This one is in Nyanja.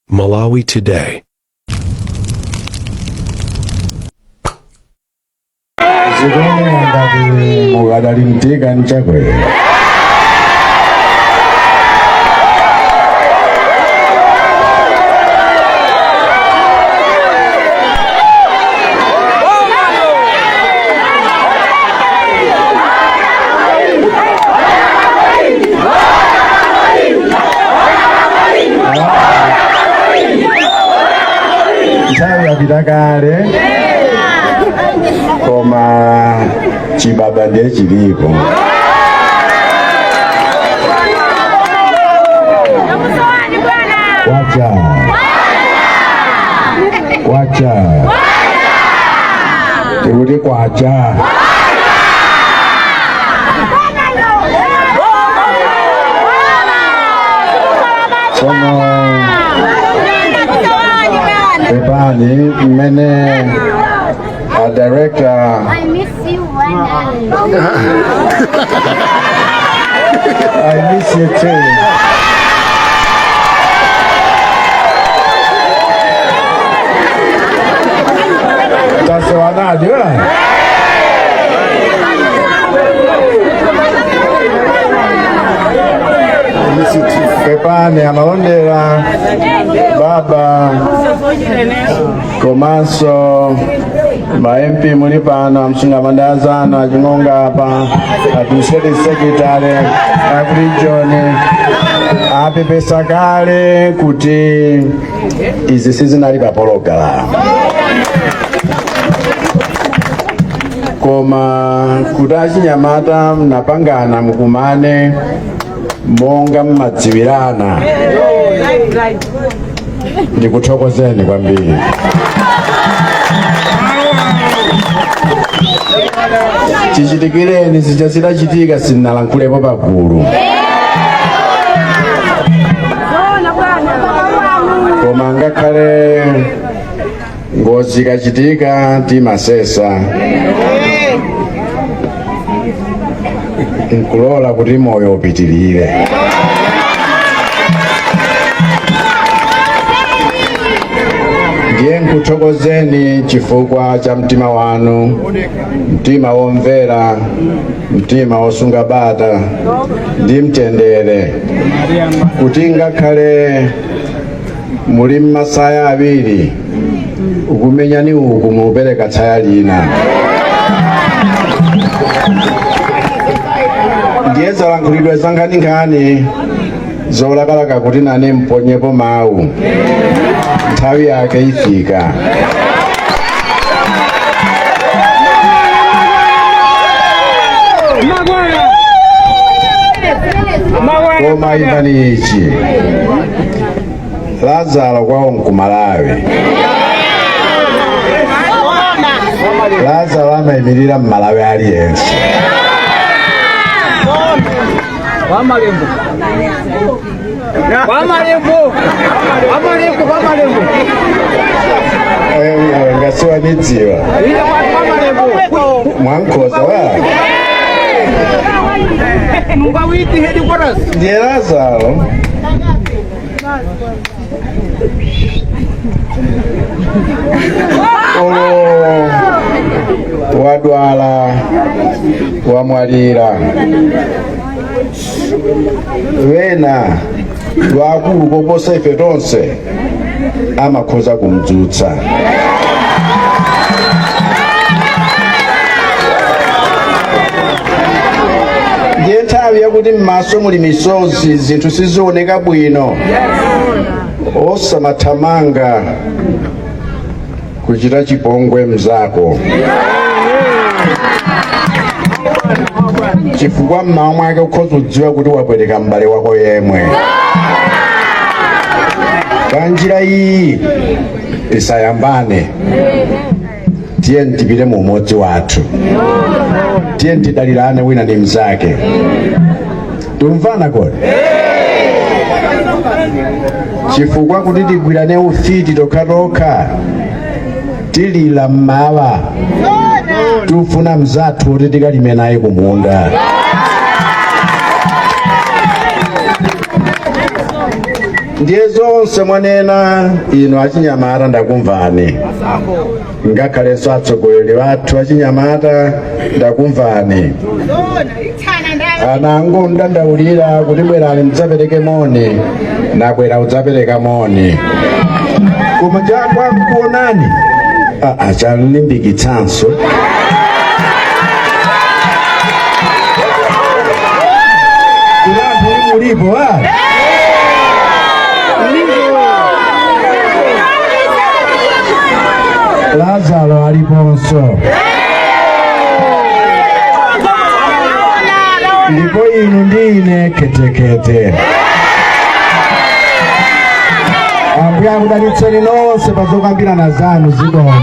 Malawi Today. Zikoni ngati mukadali mtika nchakwe. Nthawi yapita kale koma chibaba ndiye chilipo. Kwacha tikuti kwacha. Sono pepani mmene director I miss you when I miss you too. That's what I do. Pepani amalondera baba komanso ma-MP muli pano amsungamandazano achingonga apa administrative secretary region apepesa kale kuti izi sizinali pa pologalamu koma kuti achinyamata mnapangana mukumane monga mmadziwirana. Ndikuthokozeni kwambiri. Chichitikireni sichasilachitika sinnalankulepo pagulu. Koma ngakhale ngozi ikachitika timasesa nkulola kuti moyo upitirire. Ndiye nkuthokozeni chifukwa cha mtima wanu, mtima womvera, mtima wosunga bata ndi mtendere, kuti ngakhale muli m'masaya awiri ukumenyani uku mupereka tsaya lina. Ndiye zalankhulidwe zankhani zolakalaka kuti nane mponyepo mawu nthawi yake ifika. Koma imani ichi Lazaro kwawo nkumalawi. Lazaro amayimirira mmalawi aliyense. Wamalembo. Ngasiwa nidziwa. Mwankoza wa. Mungawiti headquarters. Ndiye Lazaro. Wadwala wamwalira wena lwakulu koposa ife tonse amakhoza kumdzutsa. Ndiye nthawi yakuti m'maso muli misozi zinthu sizioneka bwino osamathamanga kuchita chipongwe mzako chifukwa mmawa mwake ukhoza kudziwa kuti wapweteka m'bale wako yemwe. Panjira iyi tisayambane, tiye tipite mu umodzi wathu, tiye tidalirane wina ndi mnzake. Tumvana kodi? Chifukwa kuti tigwirane ufiti tokha tilila mmawa tufuna mzathu kuti tikalime naye kumunda. ndiye zonse mwanena ino achinyamata ndakumvani, ngakhalenso atsogoleri wathu achinyamata ndakumvani. Anango ndandaulira kuti bwerani mudzapereke moni, nabwera udzapereka moni. Koma chakwa kuonani chanilimbikitsanso. Kulantu mulipo Lazaro aliponso. Ndipo inu ndine ketekete. Ambuye akudalitseni nonse pazokambirana zanu zikomo.